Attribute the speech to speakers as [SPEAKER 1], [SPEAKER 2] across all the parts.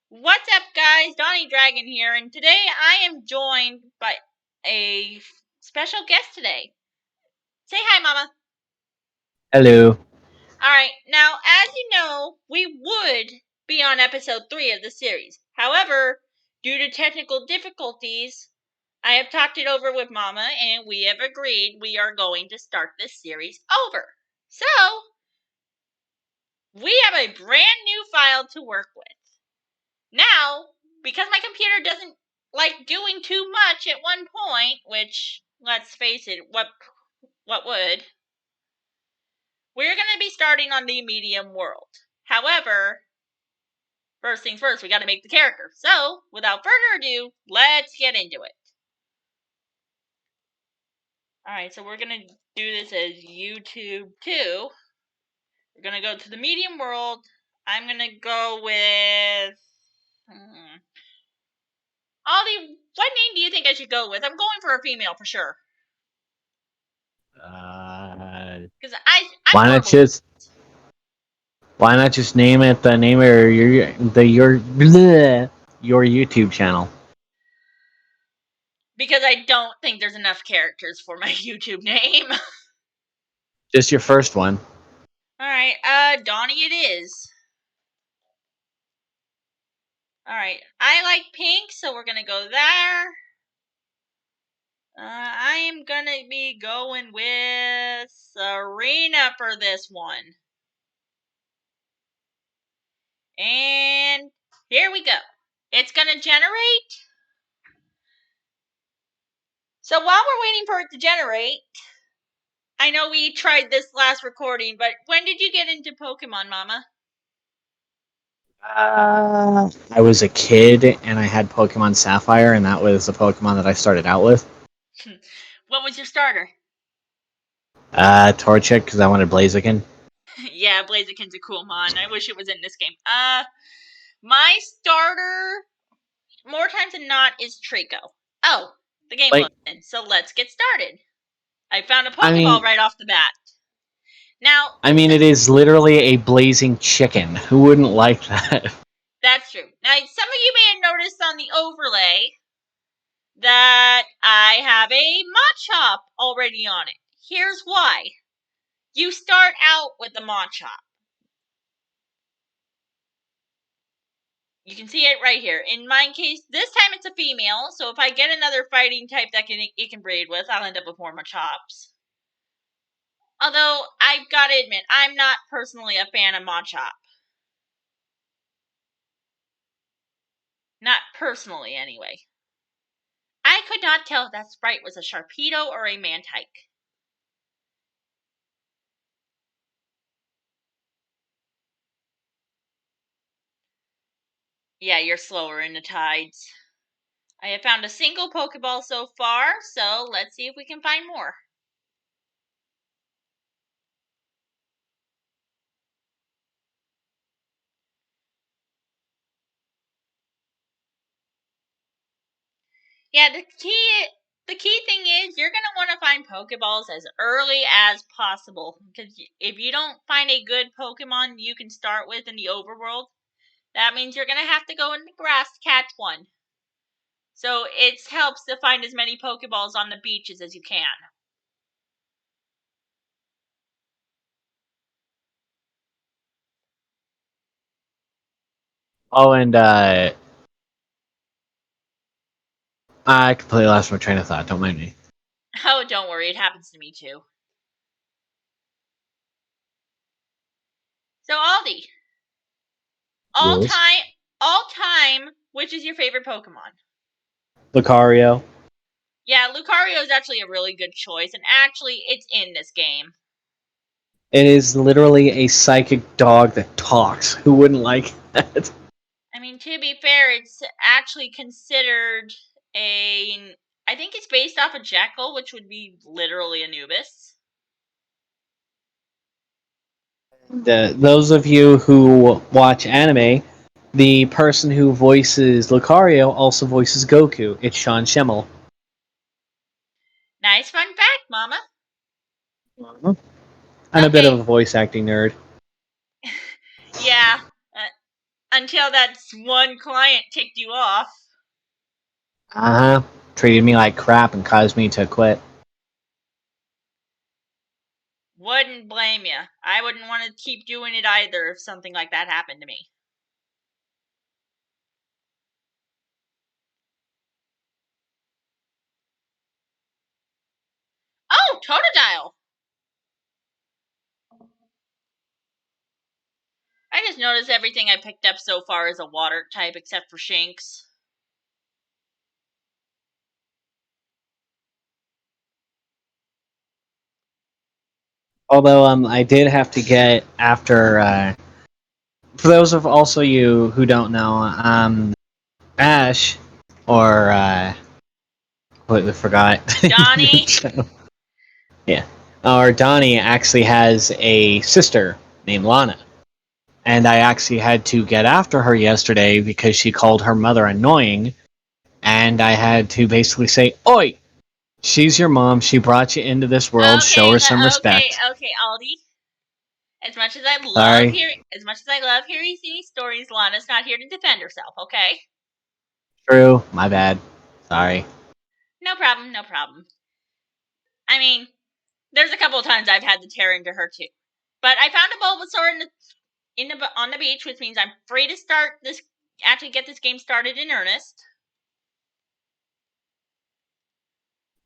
[SPEAKER 1] What's up, guys? Donnie Dragon here, and today I am joined by a special guest today. Say hi, Mama.
[SPEAKER 2] Hello.
[SPEAKER 1] Alright, now, as you know, we would be on episode 3 of the series. However, due to technical difficulties, I have talked it over with Mama, and we have agreed we are going to start this series over. So, we have a brand new file to work with. Now, because my computer doesn't like doing too much at one point, which, let's face it, what would, we're going to be starting on the medium world. However, first things first, we got to make the character. So, without further ado, let's get into it. Alright, so we're going to do this as YouTube 2. We're going to go to the medium world. I'm going to go with... Ollie, what name do you think I should go with? I'm going for a female for sure. Because I'm
[SPEAKER 2] Why not just name it the name of your YouTube channel?
[SPEAKER 1] Because I don't think there's enough characters for my YouTube name.
[SPEAKER 2] Just your first one.
[SPEAKER 1] Alright, Donnie it is. Alright, I like pink, so we're gonna go there. I am gonna be going with Serena for this one. And here we go. It's gonna generate. So while we're waiting for it to generate, I know we tried this last recording, but when did you get into Pokemon, Mama?
[SPEAKER 2] I was a kid and I had Pokemon Sapphire, and that was the Pokemon that I started out with.
[SPEAKER 1] What was your starter?
[SPEAKER 2] Torchic, because I wanted Blaziken.
[SPEAKER 1] Yeah, Blaziken's a cool mon. I wish it was in this game. My starter, more times than not, is Trico. Oh, the game loaded in, so let's get started. I found a Pokeball right off the bat. Now,
[SPEAKER 2] it is literally a blazing chicken. Who wouldn't like that?
[SPEAKER 1] That's true. Now, some of you may have noticed on the overlay that I have a Machop already on it. Here's why. You start out with the Machop. You can see it right here. In my case, this time it's a female, so if I get another fighting type that it can breed with, I'll end up with more Machops. Although, I've got to admit, I'm not personally a fan of Machop. Not personally, anyway. I could not tell if that sprite was a Sharpedo or a Mantike. Yeah, you're slower in the tides. I have found a single Pokeball so far, so let's see if we can find more. Yeah, the key thing is you're going to want to find Pokeballs as early as possible. Because if you don't find a good Pokemon you can start with in the overworld, that means you're going to have to go in the grass to catch one. So it helps to find as many Pokeballs on the beaches as you can.
[SPEAKER 2] Oh, and I completely lost my train of thought. Don't mind me.
[SPEAKER 1] Oh, don't worry. It happens to me too. So, Aldi. All time, which is your favorite Pokemon?
[SPEAKER 2] Lucario.
[SPEAKER 1] Yeah, Lucario is actually a really good choice, and actually, it's in this game.
[SPEAKER 2] It is literally a psychic dog that talks. Who wouldn't like that?
[SPEAKER 1] I mean, to be fair, it's actually considered I think it's based off of Jekyll, which would be literally Anubis.
[SPEAKER 2] Those of you who watch anime, the person who voices Lucario also voices Goku. It's Sean Schemmel.
[SPEAKER 1] Nice fun fact, Mama.
[SPEAKER 2] I'm a bit of a voice acting nerd.
[SPEAKER 1] Yeah. Until that one client ticked you off.
[SPEAKER 2] Treated me like crap and caused me to quit.
[SPEAKER 1] Wouldn't blame you. I wouldn't want to keep doing it either if something like that happened to me. Oh, Totodile! I just noticed everything I picked up so far is a water type except for Shinx.
[SPEAKER 2] Although I did have to get after. For those of also you who don't know, Ash or completely forgot.
[SPEAKER 1] Donnie.
[SPEAKER 2] Yeah, or Donnie actually has a sister named Lana, and I actually had to get after her yesterday because she called her mother annoying, and I had to basically say, "Oi, she's your mom. She brought you into this world. Show her some respect."
[SPEAKER 1] Okay, Aldi. As much as I love hearing these stories, Lana's not here to defend herself, okay?
[SPEAKER 2] True, my bad. Sorry.
[SPEAKER 1] No problem, no problem. I mean, there's a couple of times I've had to tear into her too. But I found a Bulbasaur on the beach, which means I'm free to actually get this game started in earnest.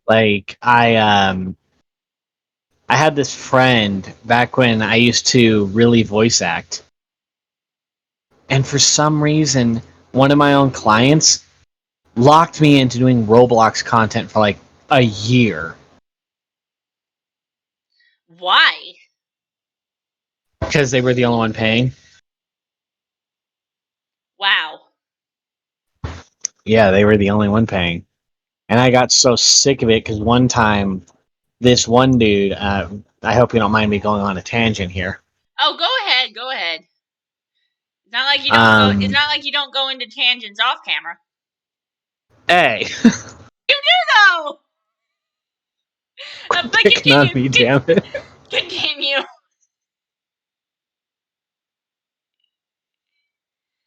[SPEAKER 2] Like I had this friend back when I used to really voice act. And for some reason, one of my own clients locked me into doing Roblox content for like a year.
[SPEAKER 1] Why?
[SPEAKER 2] Because they were the only one paying.
[SPEAKER 1] Wow.
[SPEAKER 2] Yeah, they were the only one paying. And I got so sick of it because one time, this one dude, I hope you don't mind me going on a tangent here.
[SPEAKER 1] Oh, go ahead. It's not like you don't go into tangents off camera.
[SPEAKER 2] Hey.
[SPEAKER 1] You do though. But
[SPEAKER 2] Picking on me, damn it.
[SPEAKER 1] Continue.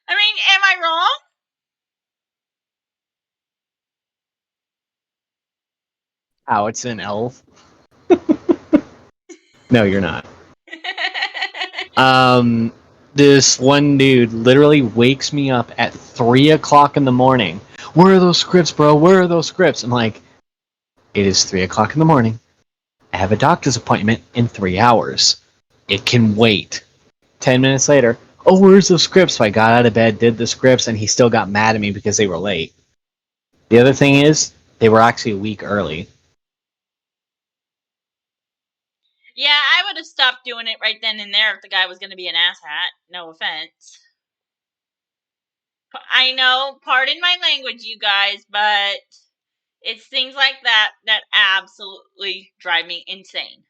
[SPEAKER 1] I mean, am I wrong?
[SPEAKER 2] Oh, it's an elf. No, you're not. This one dude literally wakes me up at 3 o'clock in the morning. Where are those scripts, bro? Where are those scripts? I'm like, it is 3 o'clock in the morning. I have a doctor's appointment in 3 hours. It can wait. 10 minutes later, oh, where's the scripts? So I got out of bed, did the scripts, and he still got mad at me because they were late. The other thing is, they were actually a week early.
[SPEAKER 1] Yeah, I would have stopped doing it right then and there if the guy was going to be an asshat. No offense. I know, pardon my language, you guys, but it's things like that that absolutely drive me insane.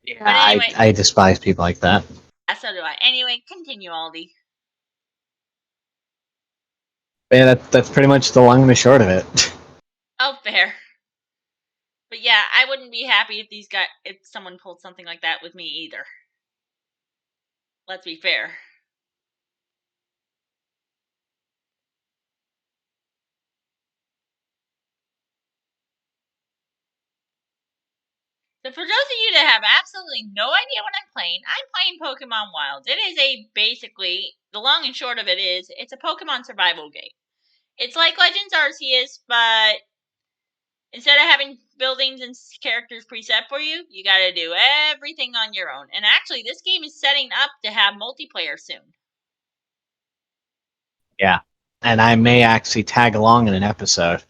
[SPEAKER 2] Yeah,
[SPEAKER 1] But anyway,
[SPEAKER 2] I despise people like that.
[SPEAKER 1] so do I. Anyway, continue, Aldi.
[SPEAKER 2] Yeah, that's pretty much the long and the short of it.
[SPEAKER 1] Oh, fair. But yeah, I wouldn't be happy if someone pulled something like that with me either. Let's be fair. So for those of you that have absolutely no idea what I'm playing Pokemon Wilds. It is basically, the long and short of it is, it's a Pokemon survival game. It's like Legends Arceus, but instead of having buildings and characters preset for you, you gotta do everything on your own. And actually, this game is setting up to have multiplayer soon.
[SPEAKER 2] Yeah. And I may actually tag along in an episode.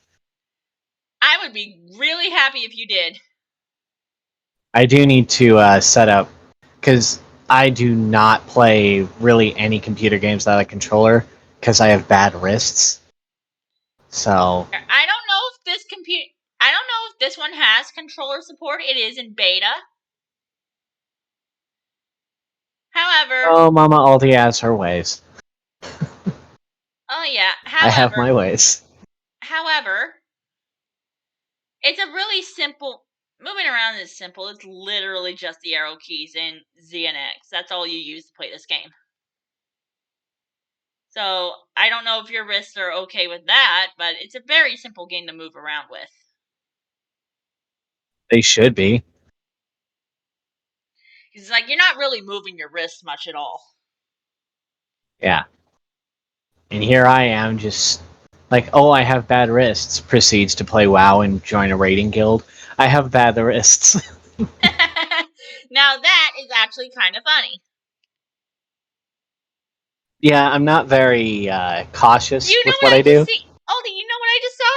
[SPEAKER 1] I would be really happy if you did.
[SPEAKER 2] I do need to set up, because I do not play really any computer games without a controller, because I have bad wrists. So
[SPEAKER 1] I don't know if this one has controller support. It is in beta. However,
[SPEAKER 2] Oh, Mama Aldi has her ways.
[SPEAKER 1] oh yeah.
[SPEAKER 2] I have my ways.
[SPEAKER 1] However, it's a really simple. Moving around is simple. It's literally just the arrow keys in Z and X. That's all you use to play this game. So I don't know if your wrists are okay with that, but it's a very simple game to move around with.
[SPEAKER 2] They should be.
[SPEAKER 1] It's like you're not really moving your wrists much at all.
[SPEAKER 2] Yeah. And here I am, just like, oh, I have bad wrists. Proceeds to play WoW and join a raiding guild. I have bad wrists.
[SPEAKER 1] Now that is actually kind of funny.
[SPEAKER 2] Yeah, I'm not very cautious
[SPEAKER 1] You know
[SPEAKER 2] with
[SPEAKER 1] what
[SPEAKER 2] what
[SPEAKER 1] I
[SPEAKER 2] I do.
[SPEAKER 1] just see? Aldi, you know what I just saw?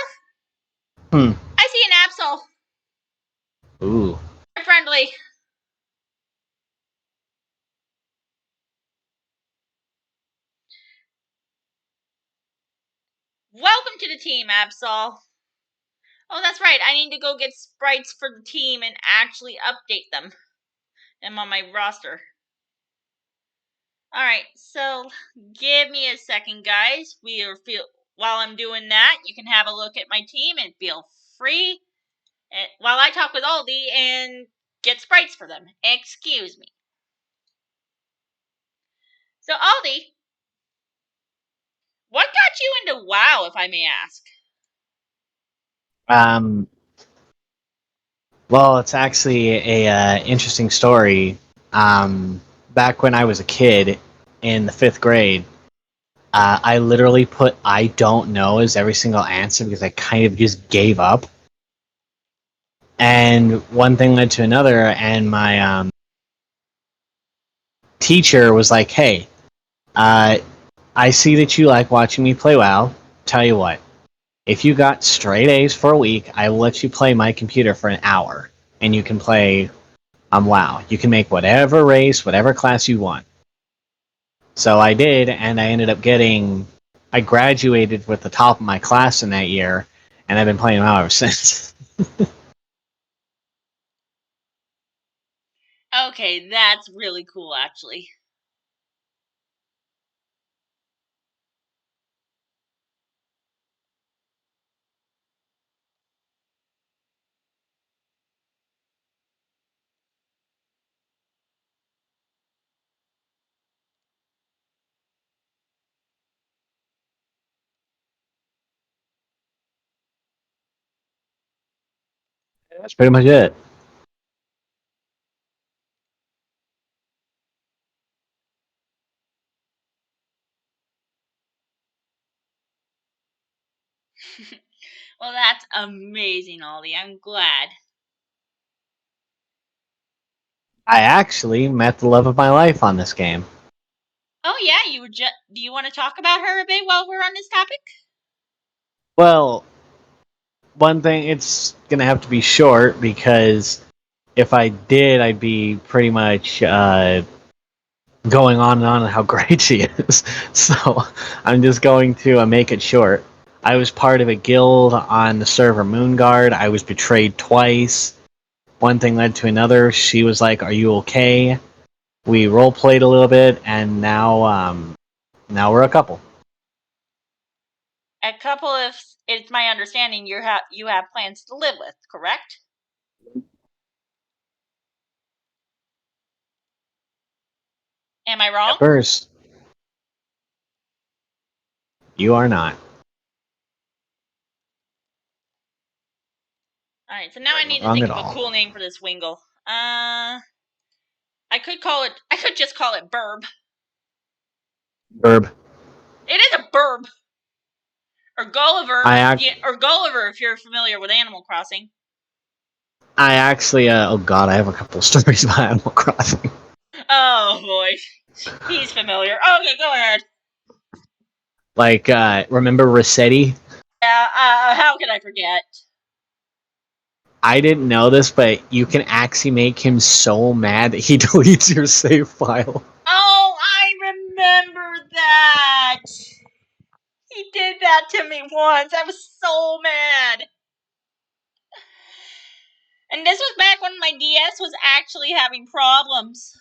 [SPEAKER 2] Hmm.
[SPEAKER 1] I see an Absol.
[SPEAKER 2] Ooh.
[SPEAKER 1] They're friendly. Welcome to the team, Absol. Oh, that's right. I need to go get sprites for the team and actually update them. I'm on my roster. Alright, so give me a second, guys. While I'm doing that, you can have a look at my team and feel free while I talk with Aldi and get sprites for them. Excuse me. So, Aldi, what got you into WoW, if I may ask?
[SPEAKER 2] Well, it's actually a interesting story. Back when I was a kid in the 5th grade, I literally put "I don't know" as every single answer because I kind of just gave up. And one thing led to another, and my teacher was like, "Hey, I see that you like watching me play WoW. Tell you what, if you got straight A's for a week, I will let you play my computer for an hour, and you can play WoW. You can make whatever race, whatever class you want." So I did, and I ended up getting. I graduated with the top of my class in that year, and I've been playing WoW ever since.
[SPEAKER 1] Okay, that's really cool, actually.
[SPEAKER 2] That's pretty much it.
[SPEAKER 1] Well, that's amazing, Aldi. I'm glad.
[SPEAKER 2] I actually met the love of my life on this game.
[SPEAKER 1] Oh yeah, do you want to talk about her a bit while we're on this topic?
[SPEAKER 2] Well, one thing, it's gonna have to be short because if I did, I'd be pretty much going on and on how great she is. So I'm just going to make it short. I was part of a guild on the server Moonguard. I was betrayed twice. One thing led to another. She was like, "Are you okay?" We role played a little bit, and now we're a couple.
[SPEAKER 1] A couple of, it's my understanding you have plans to live with, correct? Am I wrong?
[SPEAKER 2] Peppers, you are not.
[SPEAKER 1] Alright, so now I need to
[SPEAKER 2] Wrong
[SPEAKER 1] think
[SPEAKER 2] at
[SPEAKER 1] of a
[SPEAKER 2] all.
[SPEAKER 1] cool name for this Wingle. I could just call it Burb.
[SPEAKER 2] Verb.
[SPEAKER 1] It is a Burb! Or Gulliver, or Gulliver if you're familiar with Animal Crossing.
[SPEAKER 2] I actually, oh god, I have a couple of stories about Animal Crossing.
[SPEAKER 1] Oh boy. He's familiar. Okay, go ahead.
[SPEAKER 2] Like, remember Rossetti?
[SPEAKER 1] Yeah, how can I forget?
[SPEAKER 2] I didn't know this, but you can actually make him so mad that he deletes your save file.
[SPEAKER 1] Oh, I remember that! He did that to me once. I was so mad. And this was back when my DS was actually having problems.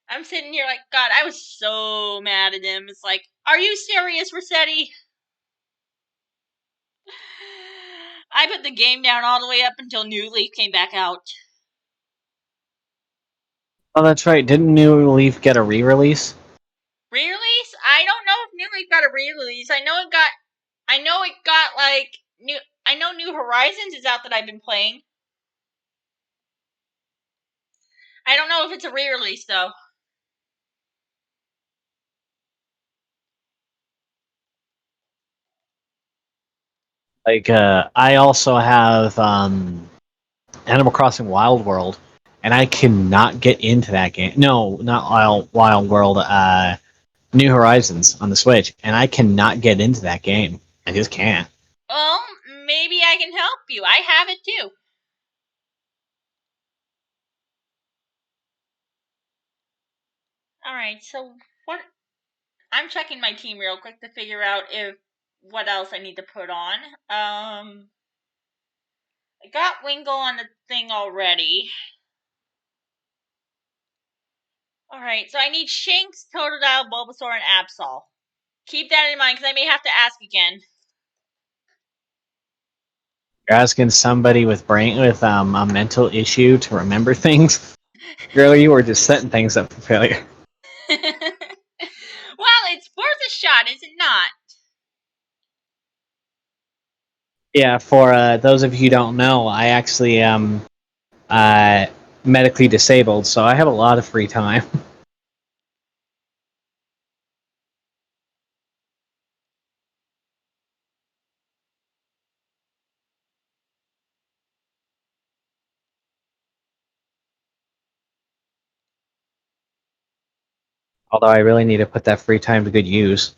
[SPEAKER 1] I'm sitting here like, God, I was so mad at him. It's like, are you serious, Rossetti? I put the game down all the way up until New Leaf came back out.
[SPEAKER 2] Oh, that's right. Didn't New Leaf get a re-release?
[SPEAKER 1] Re-release? I don't know if New Leaf got a re-release. I know it got like new. I know New Horizons is out that I've been playing. I don't know if it's a re-release though.
[SPEAKER 2] Like, I also have Animal Crossing Wild World, and I cannot get into that game. No, not Wild World. New Horizons on the Switch, and I cannot get into that game. I just can't.
[SPEAKER 1] Well, maybe I can help you. I have it too. Alright, so what? I'm checking my team real quick to figure out if what else I need to put on. I got Wingull on the thing already. Alright, so I need Shanks, Totodile, Bulbasaur, and Absol. Keep that in mind because I may have to ask again.
[SPEAKER 2] You're asking somebody with a mental issue to remember things. Really, you were just setting things up for failure.
[SPEAKER 1] Well, it's worth a shot, is it not?
[SPEAKER 2] Yeah, for those of you who don't know, I actually am medically disabled, so I have a lot of free time. Although I really need to put that free time to good use.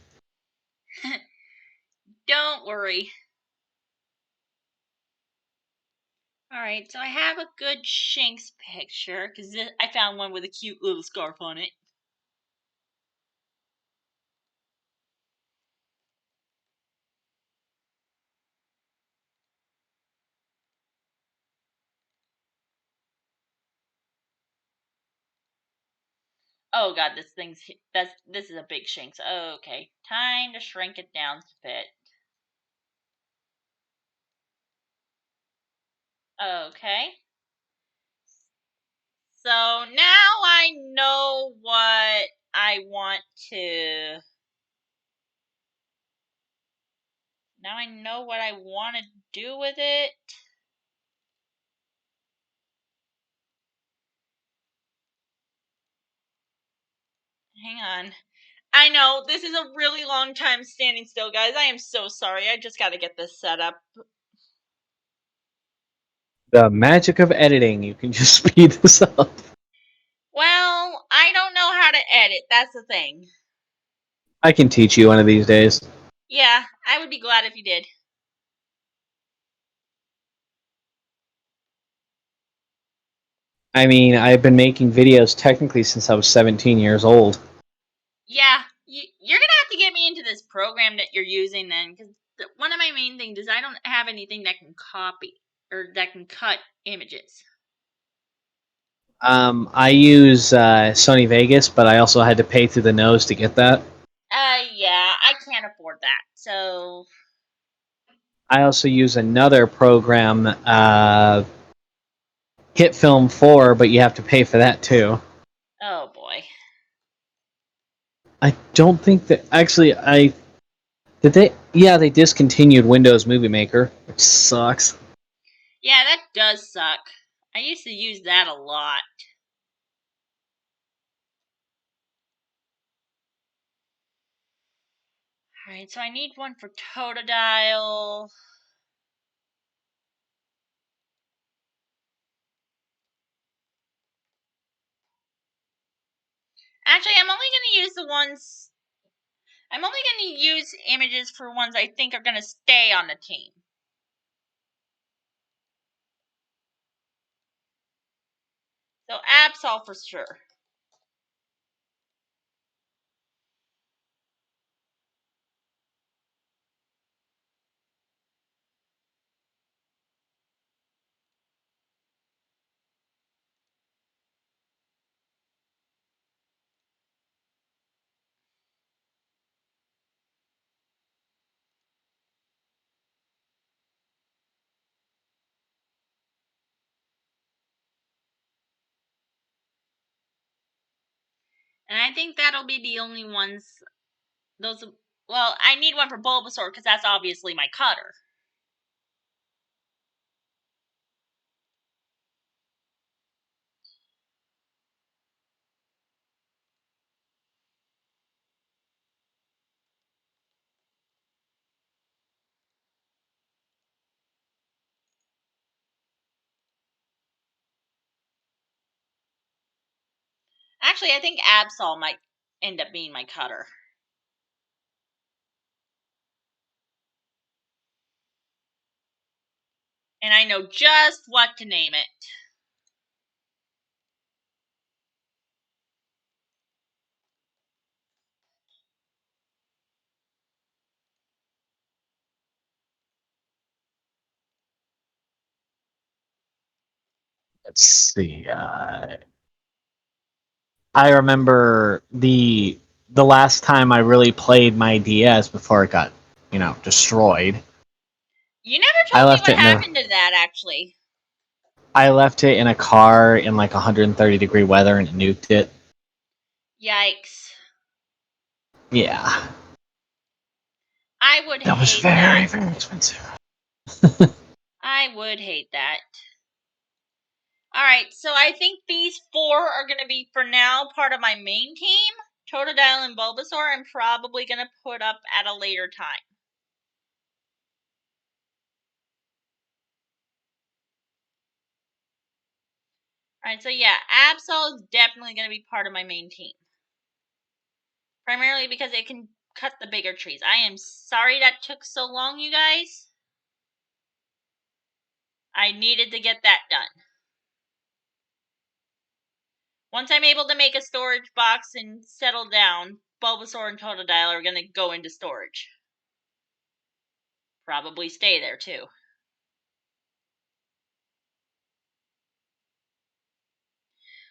[SPEAKER 1] Don't worry. Alright, so I have a good Shanks picture because I found one with a cute little scarf on it. Oh god, this is a big Shanks. Okay, time to shrink it down a bit. Okay. So now I know what I want to. Now I know what I want to do with it. Hang on. I know, this is a really long time standing still, guys. I am so sorry. I just gotta get this set up.
[SPEAKER 2] The magic of editing, you can just speed this up.
[SPEAKER 1] Well, I don't know how to edit. That's the thing.
[SPEAKER 2] I can teach you one of these days.
[SPEAKER 1] Yeah, I would be glad if you did.
[SPEAKER 2] I mean, I've been making videos technically since I was 17 years old.
[SPEAKER 1] Yeah, you're gonna have to get me into this program that you're using then, because one of my main things is I don't have anything that can copy or that can cut images.
[SPEAKER 2] I use Sony Vegas, but I also had to pay through the nose to get that.
[SPEAKER 1] Yeah, I can't afford that. So,
[SPEAKER 2] I also use another program, HitFilm 4, but you have to pay for that too.
[SPEAKER 1] oh boy.
[SPEAKER 2] I don't think that actually I did they. Yeah, they discontinued Windows Movie Maker, which sucks.
[SPEAKER 1] Yeah, that does suck. I used to use that a lot. Alright, so I need one for Totodile. Actually, I'm only going to use images for ones I think are going to stay on the team. So Absol for sure. And I think that'll be the only ones. Those. Well, I need one for Bulbasaur because that's obviously my cutter. Actually, I think Absol might end up being my cutter. And I know just what to name it.
[SPEAKER 2] Let's see. I remember the last time I really played my DS before it got, destroyed.
[SPEAKER 1] You never
[SPEAKER 2] I
[SPEAKER 1] told me
[SPEAKER 2] left
[SPEAKER 1] what
[SPEAKER 2] it in a
[SPEAKER 1] happened to that, actually.
[SPEAKER 2] I left it in a car in like 130-degree weather and it nuked it.
[SPEAKER 1] Yikes.
[SPEAKER 2] Yeah.
[SPEAKER 1] I would
[SPEAKER 2] That was
[SPEAKER 1] hate
[SPEAKER 2] very,
[SPEAKER 1] that.
[SPEAKER 2] very expensive.
[SPEAKER 1] I would hate that. Alright, so I think these 4 are going to be, for now, part of my main team. Totodile and Bulbasaur I'm probably going to put up at a later time. Alright, so yeah, Absol is definitely going to be part of my main team. Primarily because it can cut the bigger trees. I am sorry that took so long, you guys. I needed to get that done. Once I'm able to make a storage box and settle down, Bulbasaur and Totodile are going to go into storage. Probably stay there, too.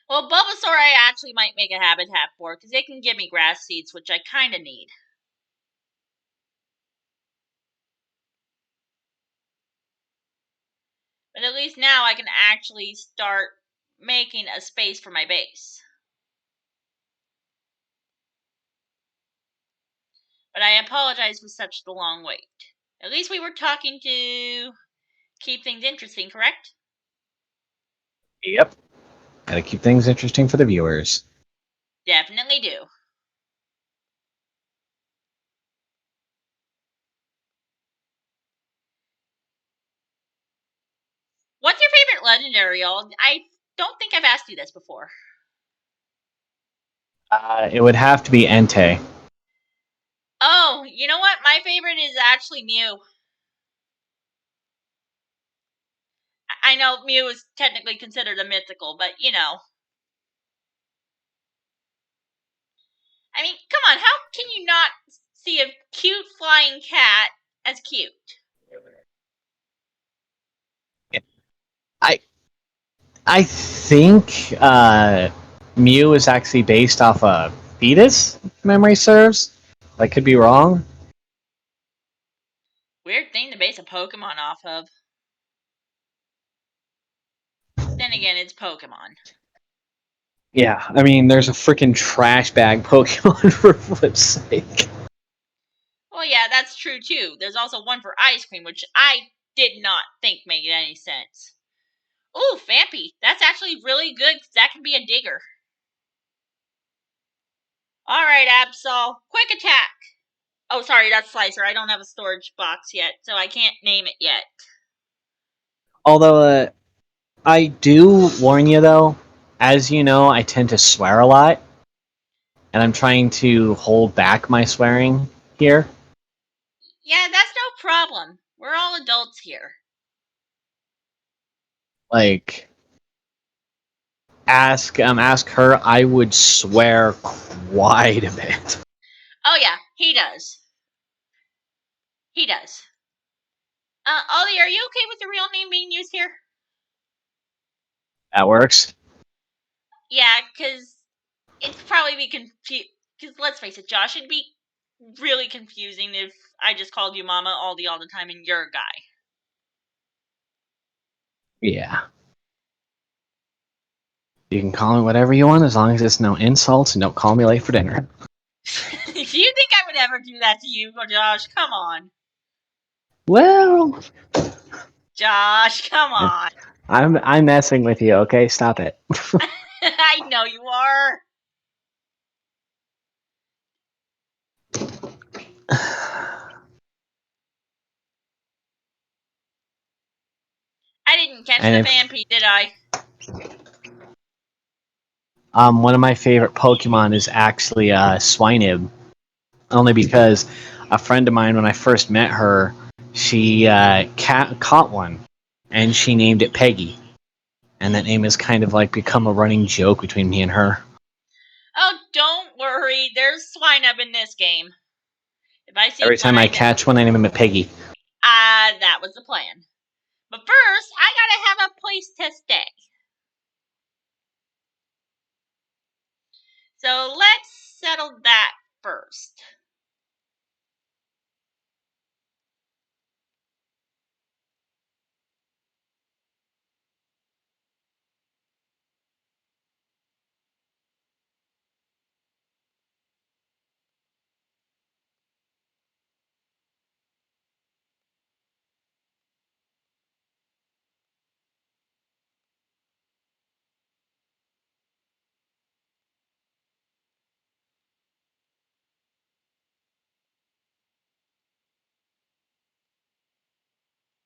[SPEAKER 1] Well, Bulbasaur I actually might make a habitat for, because it can give me grass seeds, which I kind of need. But at least now I can actually start making a space for my base. But I apologize for such the long wait. At least we were talking to keep things interesting, correct?
[SPEAKER 2] Yep. Gotta keep things interesting for the viewers.
[SPEAKER 1] Definitely do. What's your favorite legendary, y'all? I don't think I've asked you this before.
[SPEAKER 2] It would have to be Entei.
[SPEAKER 1] Oh, you know what? My favorite is actually Mew. I know Mew is technically considered a mythical, but you know. I mean, come on, how can you not see a cute flying cat as cute?
[SPEAKER 2] I think Mew is actually based off a fetus, if memory serves. I could be wrong.
[SPEAKER 1] Weird thing to base a Pokemon off of. Then again, it's Pokemon.
[SPEAKER 2] Yeah, I mean, there's a freaking trash bag Pokemon for flip's sake.
[SPEAKER 1] Well, yeah, that's true too. There's also one for ice cream, which I did not think made any sense. Ooh, Fampy. That's actually really good, because that can be a digger. Alright, Absol. Quick attack! Oh, sorry, that's Slicer. I don't have a storage box yet, so I can't name it yet.
[SPEAKER 2] Although, I do warn you though, as you know, I tend to swear a lot, and I'm trying to hold back my swearing here.
[SPEAKER 1] Yeah, that's no problem. We're all adults here.
[SPEAKER 2] Like, ask her. I would swear quite a bit.
[SPEAKER 1] Oh yeah, he does. He does. Ollie, are you okay with the real name being used here?
[SPEAKER 2] That works.
[SPEAKER 1] Yeah, because it'd probably be confused. Because let's face it, Josh, it'd be really confusing if I just called you Mama all the time and you're a guy.
[SPEAKER 2] Yeah. You can call me whatever you want as long as it's no insults and don't call me late for dinner.
[SPEAKER 1] Do you think I would ever do that to you, Josh? Come on.
[SPEAKER 2] Well,
[SPEAKER 1] Josh, come on.
[SPEAKER 2] I'm messing with you, okay? Stop it.
[SPEAKER 1] I know you are. I didn't catch
[SPEAKER 2] And
[SPEAKER 1] the Phanpy, did I?
[SPEAKER 2] one of my favorite Pokemon is actually Swinub, only because a friend of mine, when I first met her, she caught one, and she named it Peggy, and that name has kind of like become a running joke between me and her.
[SPEAKER 1] Oh, don't worry. There's Swinub in this game. If I see
[SPEAKER 2] Every
[SPEAKER 1] one,
[SPEAKER 2] time I catch one, I name it Peggy.
[SPEAKER 1] that was the plan. But first, I gotta have a place to stay. So let's settle that first.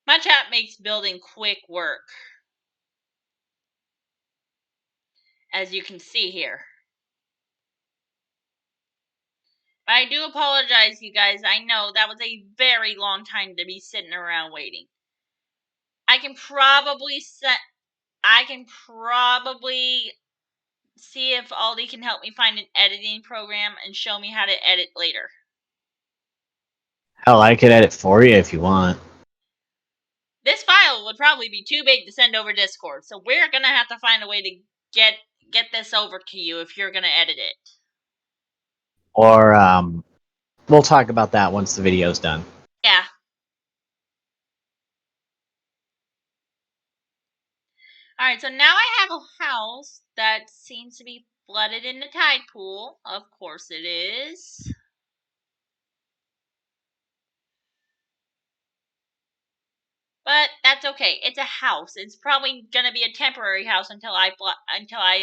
[SPEAKER 1] My chat makes building quick work, as you can see here. I do apologize, you guys. I know that was a very long time to be sitting around waiting. I can probably see if Aldi can help me find an editing program and show me how to edit later.
[SPEAKER 2] Hell, I could edit for you if you want.
[SPEAKER 1] This file would probably be too big to send over Discord, so we're gonna have to find a way to get this over to you if you're gonna edit it.
[SPEAKER 2] Or we'll talk about that once the video's done.
[SPEAKER 1] Yeah. Alright, so now I have a house that seems to be flooded in the tide pool. Of course it is. But that's okay. It's a house. It's probably gonna be a temporary house until I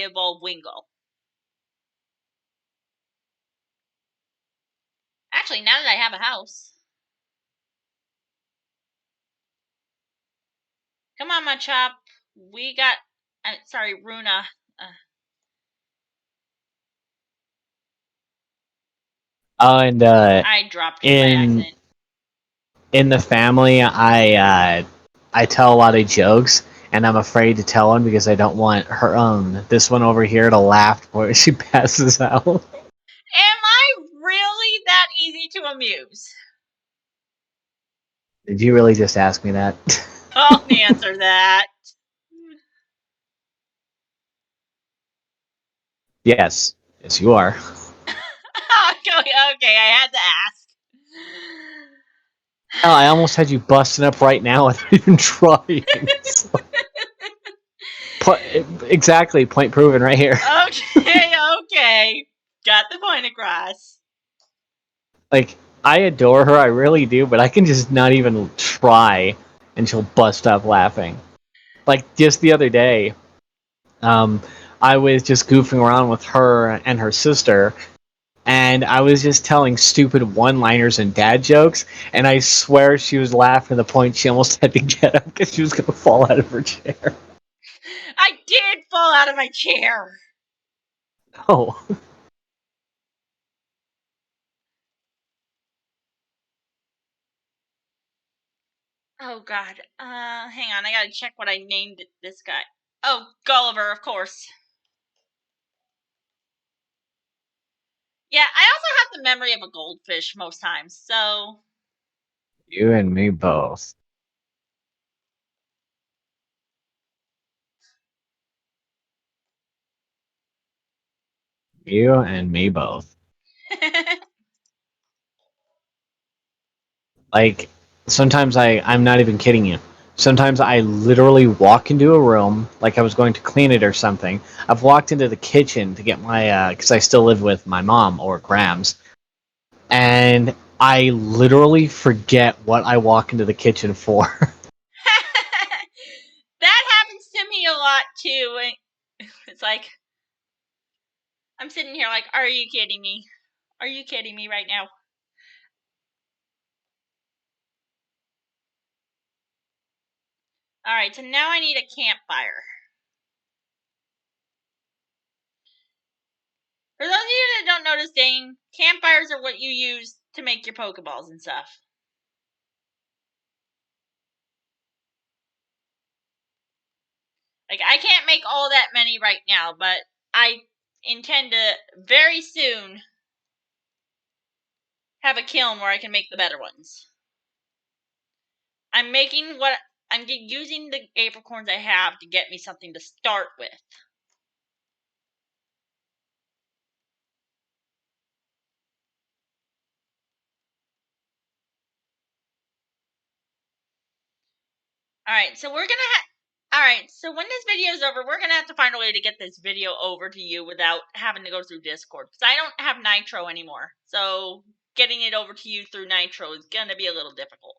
[SPEAKER 1] evolve Wingull. Actually, now that I have a house. Come on, Machop. We got... sorry, Runa.
[SPEAKER 2] And
[SPEAKER 1] I dropped you by accident.
[SPEAKER 2] in the family, I tell a lot of jokes, and I'm afraid to tell one because I don't want her this one over here to laugh before she passes out.
[SPEAKER 1] Am I really that easy to amuse?
[SPEAKER 2] Did you really just ask me that?
[SPEAKER 1] I'll answer that.
[SPEAKER 2] Yes. Yes, you are.
[SPEAKER 1] Okay, I had to ask.
[SPEAKER 2] Hell, I almost had you busting up right now without even trying. So. Exactly, point proven right here.
[SPEAKER 1] Okay. Got the point across.
[SPEAKER 2] Like, I adore her, I really do, but I can just not even try and she'll bust up laughing. Like, just the other day, I was just goofing around with her and her sister, and I was just telling stupid one-liners and dad jokes, and I swear she was laughing to the point she almost had to get up because she was going to fall out of her chair.
[SPEAKER 1] I did fall out of my chair.
[SPEAKER 2] Oh.
[SPEAKER 1] Oh god. Hang on, I gotta check what I named this guy. Oh, Gulliver, of course. Yeah, I also have the memory of a goldfish most times, so...
[SPEAKER 2] You and me both. You and me both. Like, sometimes I'm not even kidding you. Sometimes I literally walk into a room like I was going to clean it or something. I've walked into the kitchen to get my, because I still live with my mom or Grams, and I literally forget what I walk into the kitchen for.
[SPEAKER 1] That happens to me a lot too. It's like, I'm sitting here like, are you kidding me? Are you kidding me right now? Alright, so now I need a campfire. For those of you that don't know this, Dane, campfires are what you use to make your Pokeballs and stuff. Like, I can't make all that many right now, but I intend to very soon have a kiln where I can make the better ones. I'm using the apricorns I have to get me something to start with. Alright, so we're gonna Alright, so when this video is over, we're gonna have to find a way to get this video over to you without having to go through Discord. Because I don't have Nitro anymore. So getting it over to you through Nitro is gonna be a little difficult.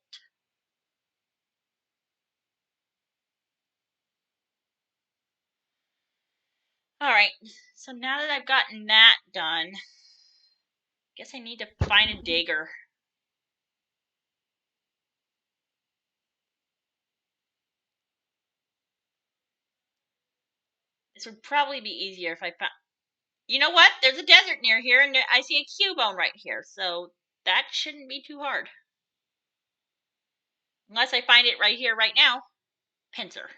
[SPEAKER 1] Alright, so now that I've gotten that done, I guess I need to find a digger. This would probably be easier if I found... You know what? There's a desert near here, and I see a Cubone right here, so that shouldn't be too hard. Unless I find it right here, right now. Pinsir.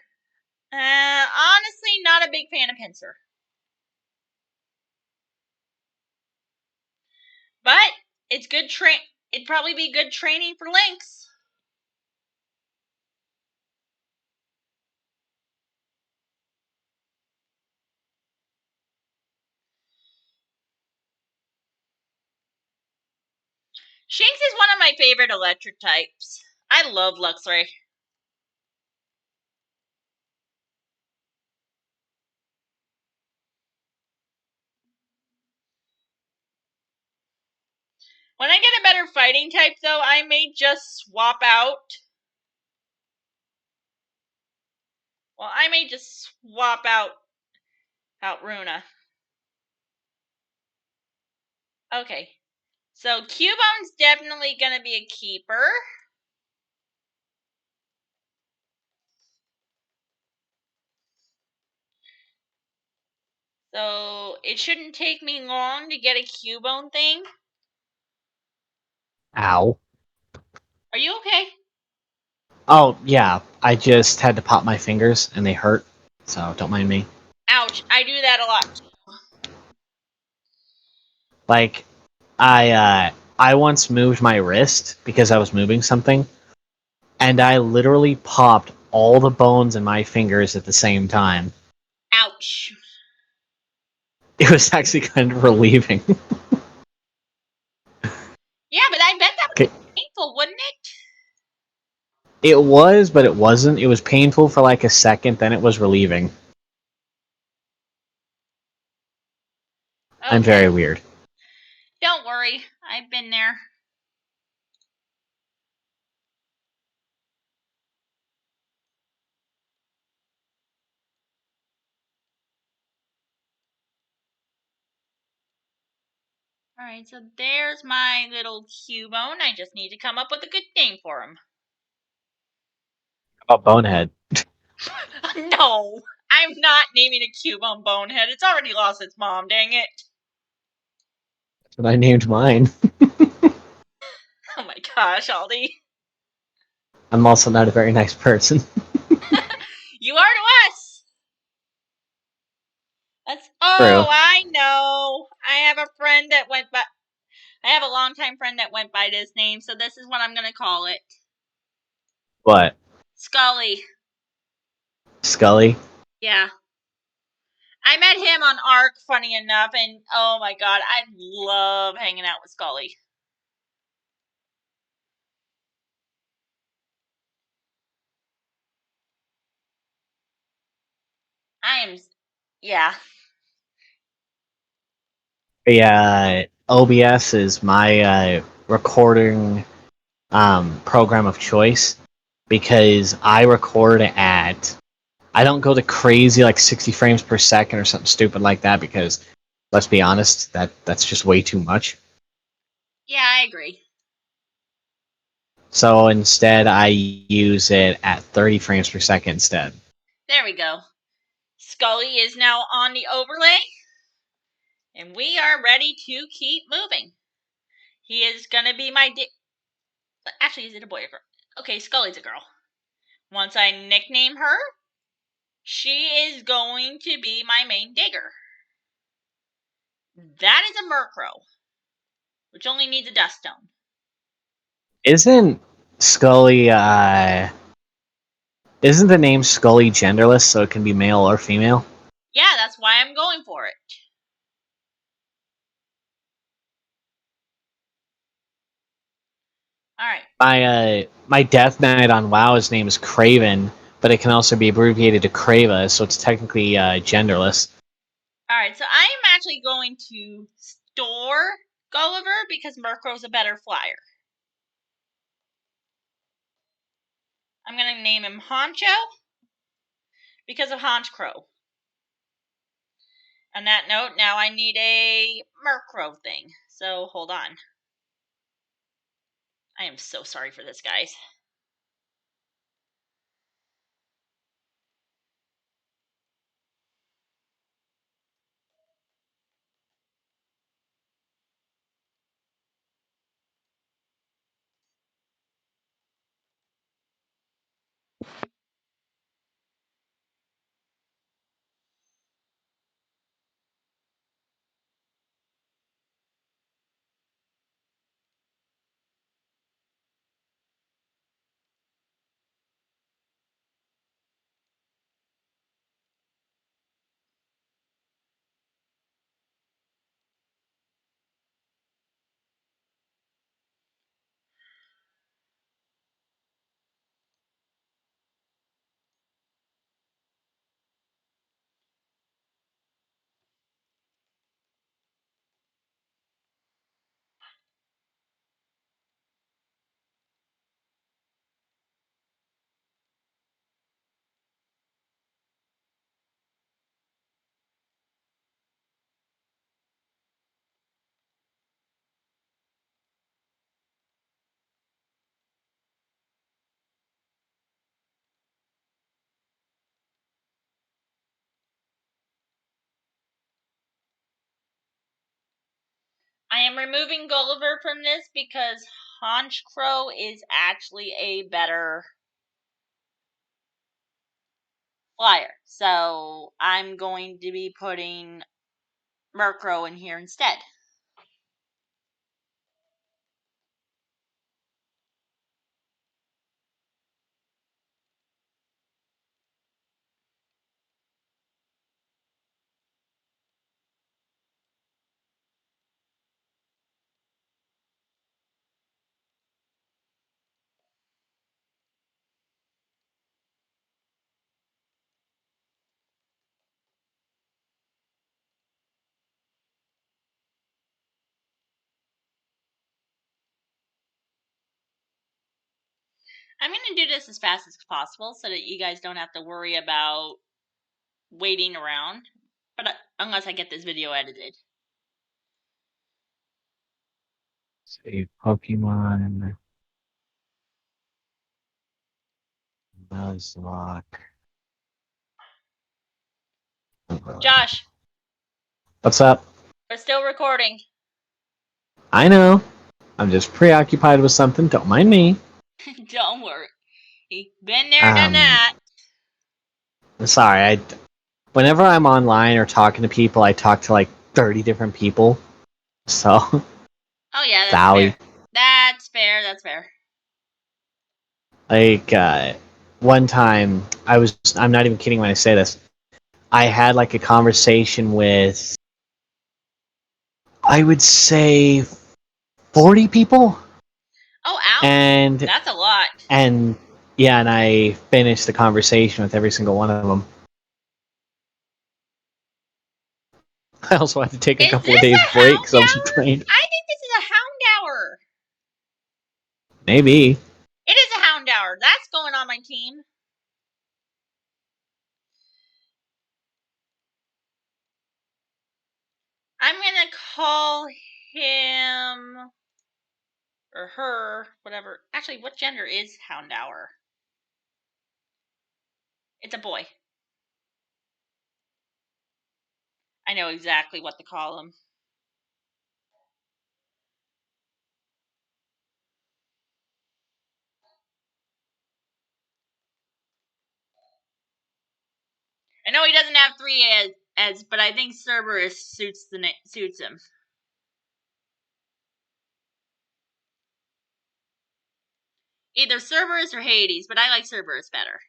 [SPEAKER 1] Honestly, not a big fan of Pinsir. But it's good it'd probably be good training for Lynx. Shinx is one of my favorite electric types. I love Luxray. When I get a better fighting type, though, I may just swap out. Well, I may just swap out Runa. Okay. So Cubone's definitely gonna be a keeper. So it shouldn't take me long to get a Cubone thing.
[SPEAKER 2] Ow.
[SPEAKER 1] Are you okay?
[SPEAKER 2] Oh, yeah. I just had to pop my fingers, and they hurt, so don't mind me.
[SPEAKER 1] Ouch. I do that a lot.
[SPEAKER 2] Like, I once moved my wrist because I was moving something, and I literally popped all the bones in my fingers at the same time.
[SPEAKER 1] Ouch.
[SPEAKER 2] It was actually kind of relieving.
[SPEAKER 1] Yeah, but I bet that would be painful, wouldn't it?
[SPEAKER 2] It was, but it wasn't. It was painful for like a second, then it was relieving.
[SPEAKER 1] Okay.
[SPEAKER 2] I'm very weird.
[SPEAKER 1] Don't worry. I've been there. Alright, so there's my little Cubone. I just need to come up with a good name for him.
[SPEAKER 2] How about Bonehead?
[SPEAKER 1] No! I'm not naming a Cubone Bonehead. It's already lost its mom, dang it.
[SPEAKER 2] That's what I named mine.
[SPEAKER 1] Oh my gosh, Aldi.
[SPEAKER 2] I'm also not a very nice person.
[SPEAKER 1] You are to us! That's... Oh,
[SPEAKER 2] True.
[SPEAKER 1] I know! I have a friend that went by... I have a longtime friend that went by this name, so this is what I'm gonna call it.
[SPEAKER 2] What?
[SPEAKER 1] Scully.
[SPEAKER 2] Scully?
[SPEAKER 1] Yeah. I met him on Arc, funny enough, and oh my god, I love hanging out with Scully. Yeah.
[SPEAKER 2] Yeah, OBS is my recording program of choice because I record at. I don't go to crazy like 60 frames per second or something stupid like that because, let's be honest, that's just way too much.
[SPEAKER 1] Yeah, I agree.
[SPEAKER 2] So instead, I use it at 30 frames per second instead.
[SPEAKER 1] There we go. Scully is now on the overlay, and we are ready to keep moving. He is gonna be my Actually, is it a boy or girl? Okay, Scully's a girl. Once I nickname her, she is going to be my main digger. That is a Murkrow, which only needs a Dust Stone.
[SPEAKER 2] Isn't Scully, isn't the name Scully genderless, so it can be male or female?
[SPEAKER 1] Yeah, that's why I'm going for it. Alright.
[SPEAKER 2] My Death Knight on WoW, his name is Craven, but it can also be abbreviated to Crava, so it's technically genderless.
[SPEAKER 1] Alright, so I am actually going to store Gulliver because Murkrow's a better flyer. I'm going to name him Honcho because of Honchcrow. On that note, now I need a Murkrow thing. So, hold on. I am so sorry for this, guys. I am removing Gulliver from this because Honchcrow is actually a better flyer. So, I'm going to be putting Murkrow in here instead. I'm going to do this as fast as possible so that you guys don't have to worry about waiting around. But unless I get this video edited.
[SPEAKER 2] Save Pokemon. Nuzlocke.
[SPEAKER 1] Josh,
[SPEAKER 2] What's up?
[SPEAKER 1] we're still recording.
[SPEAKER 2] I know. I'm just preoccupied with something. Don't mind me.
[SPEAKER 1] Don't worry. Been there, done that.
[SPEAKER 2] Sorry, whenever I'm online or talking to people, I talk to like 30 different people. So,
[SPEAKER 1] Oh yeah, that's
[SPEAKER 2] Sally.
[SPEAKER 1] fair. That's fair. That's fair.
[SPEAKER 2] Like, one time, I'm not even kidding when I say this. I had like a conversation with, I would say, 40 people.
[SPEAKER 1] Oh, ouch.
[SPEAKER 2] And
[SPEAKER 1] That's a lot.
[SPEAKER 2] And yeah, and I finished the conversation with every single one of them. I also had to take a
[SPEAKER 1] Is
[SPEAKER 2] couple of
[SPEAKER 1] this
[SPEAKER 2] days
[SPEAKER 1] a
[SPEAKER 2] break because I was
[SPEAKER 1] Houndour?
[SPEAKER 2] drained.
[SPEAKER 1] I think this is a Houndour.
[SPEAKER 2] Maybe.
[SPEAKER 1] It is a Houndour. That's going on my team. I'm gonna call him or her, whatever. Actually, what gender is Houndour? It's a boy. I know exactly what to call him. I know he doesn't have 3 as but I think Cerberus suits him. Either Cerberus or Hades, but I like Cerberus better.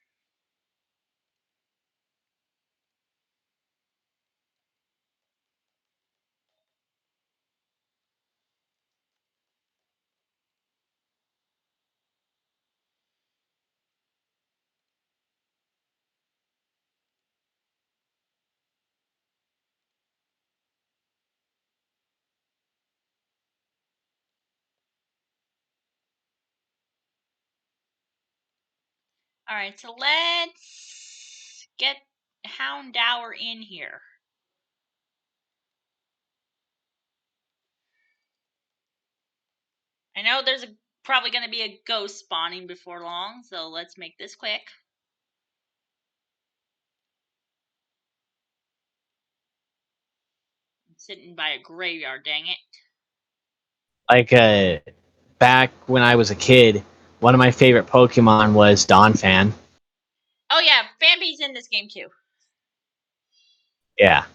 [SPEAKER 1] Alright, so let's get Houndour in here. I know there's probably going to be a ghost spawning before long, so let's make this quick. I'm sitting by a graveyard, dang it.
[SPEAKER 2] Like, back when I was a kid, one of my favorite Pokemon was Donphan.
[SPEAKER 1] Oh yeah, Phanpy's in this game too.
[SPEAKER 2] Yeah.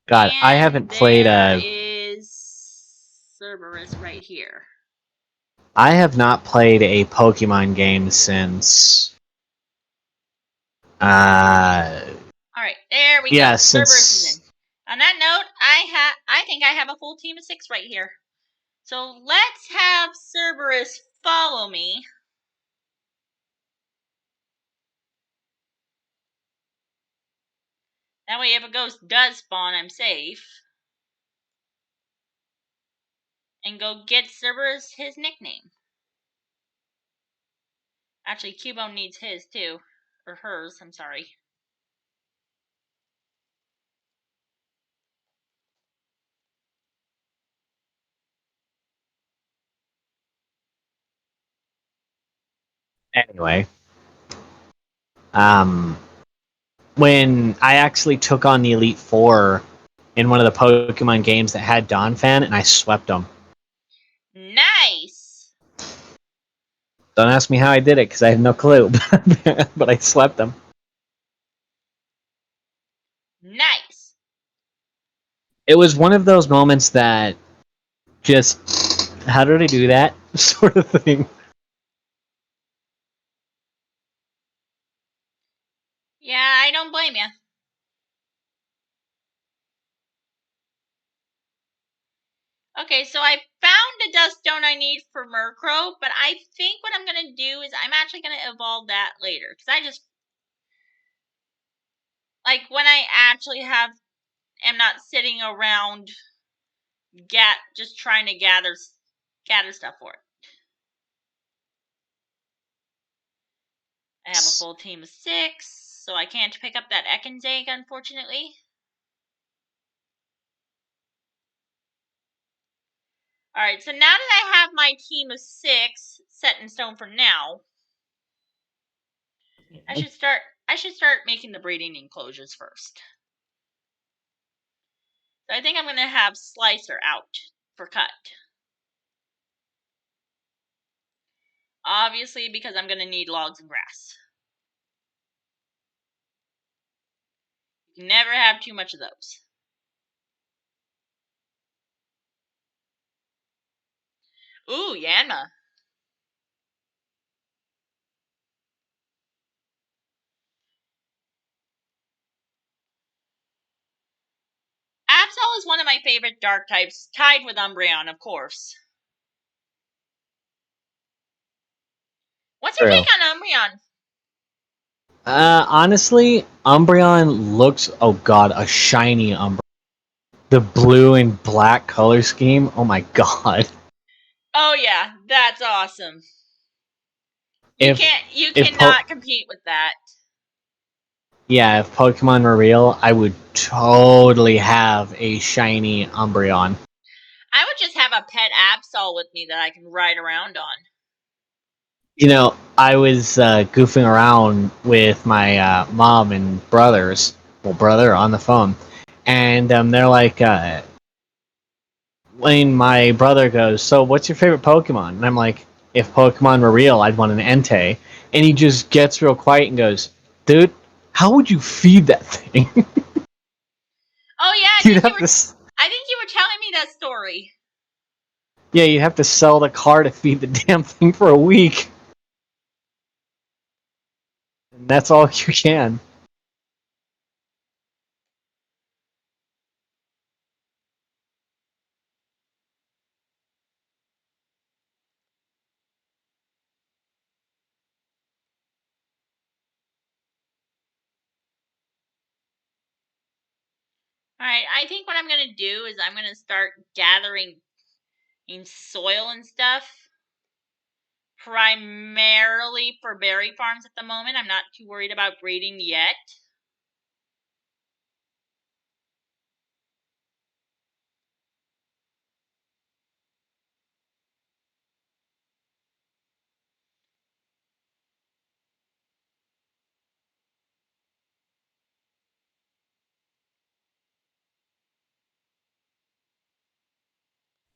[SPEAKER 2] God, I haven't played
[SPEAKER 1] There is Cerberus right here.
[SPEAKER 2] I have not played a Pokemon game since.
[SPEAKER 1] Alright, there we
[SPEAKER 2] Yeah,
[SPEAKER 1] go. Cerberus is
[SPEAKER 2] since.
[SPEAKER 1] in. On that note, I think I have a full team of 6 right here. So let's have Cerberus follow me. That way if a ghost does spawn, I'm safe. And go get Cerberus his nickname. Actually, Cubone needs his too. Or hers, I'm sorry.
[SPEAKER 2] Anyway. When I actually took on the Elite Four in one of the Pokemon games that had Donphan, and I swept them.
[SPEAKER 1] Nice!
[SPEAKER 2] Don't ask me how I did it, because I have no clue. But I swept them.
[SPEAKER 1] Nice!
[SPEAKER 2] It was one of those moments that just, how did I do that? Sort of thing.
[SPEAKER 1] Yeah, I don't blame you. Okay, so I found the dust stone I need for Murkrow, but I think what I'm going to do is I'm actually going to evolve that later. Because I just... Like, when I actually am not sitting around just trying to gather stuff for it. I have a full team of 6, so I can't pick up that Ekans egg, unfortunately. Alright, so now that I have my team of 6 set in stone for now, I should start making the breeding enclosures first. So I think I'm going to have Slicer out for cut. Obviously, because I'm going to need logs and grass. You can never have too much of those. Ooh, Yanma. Absol is one of my favorite dark types, tied with Umbreon, of course. What's your
[SPEAKER 2] True.
[SPEAKER 1] take on Umbreon?
[SPEAKER 2] Honestly, Umbreon looks, oh god, a shiny Umbreon. The blue and black color scheme, oh my god.
[SPEAKER 1] Oh yeah, that's awesome.
[SPEAKER 2] If
[SPEAKER 1] You
[SPEAKER 2] if
[SPEAKER 1] cannot compete with that.
[SPEAKER 2] Yeah, if Pokemon were real, I would totally have a shiny Umbreon.
[SPEAKER 1] I would just have a pet Absol with me that I can ride around on.
[SPEAKER 2] You know, I was goofing around with my mom and brother on the phone, and they're like, when my brother goes, "So, what's your favorite Pokemon?" And I'm like, "If Pokemon were real, I'd want an Entei." And he just gets real quiet and goes, "Dude, how would you feed that thing?"
[SPEAKER 1] Oh yeah, I
[SPEAKER 2] You'd
[SPEAKER 1] think you
[SPEAKER 2] have
[SPEAKER 1] were.
[SPEAKER 2] to.
[SPEAKER 1] I think you were telling me that story.
[SPEAKER 2] Yeah, you have to sell the car to feed the damn thing for a week. And that's all you can.
[SPEAKER 1] All right, I think what I'm gonna do is I'm gonna start gathering in soil and stuff. Primarily for berry farms at the moment. I'm not too worried about breeding yet.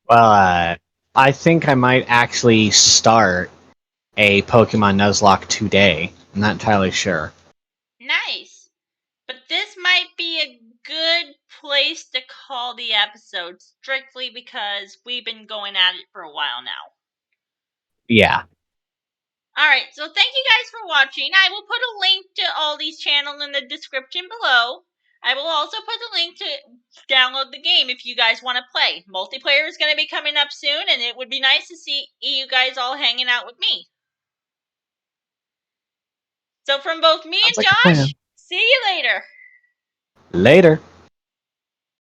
[SPEAKER 2] Well, I think I might actually start a Pokemon Nuzlocke today. I'm not entirely sure.
[SPEAKER 1] Nice. But this might be a good place to call the episode, strictly because we've been going at it for a while now.
[SPEAKER 2] Yeah.
[SPEAKER 1] Alright, so thank you guys for watching. I will put a link to all these channels in the description below. I will also put a link to download the game if you guys want to play. Multiplayer is going to be coming up soon, and it would be nice to see you guys all hanging out with me. So from both me
[SPEAKER 2] Sounds
[SPEAKER 1] and
[SPEAKER 2] like a plan.
[SPEAKER 1] Josh, see you later.
[SPEAKER 2] Later.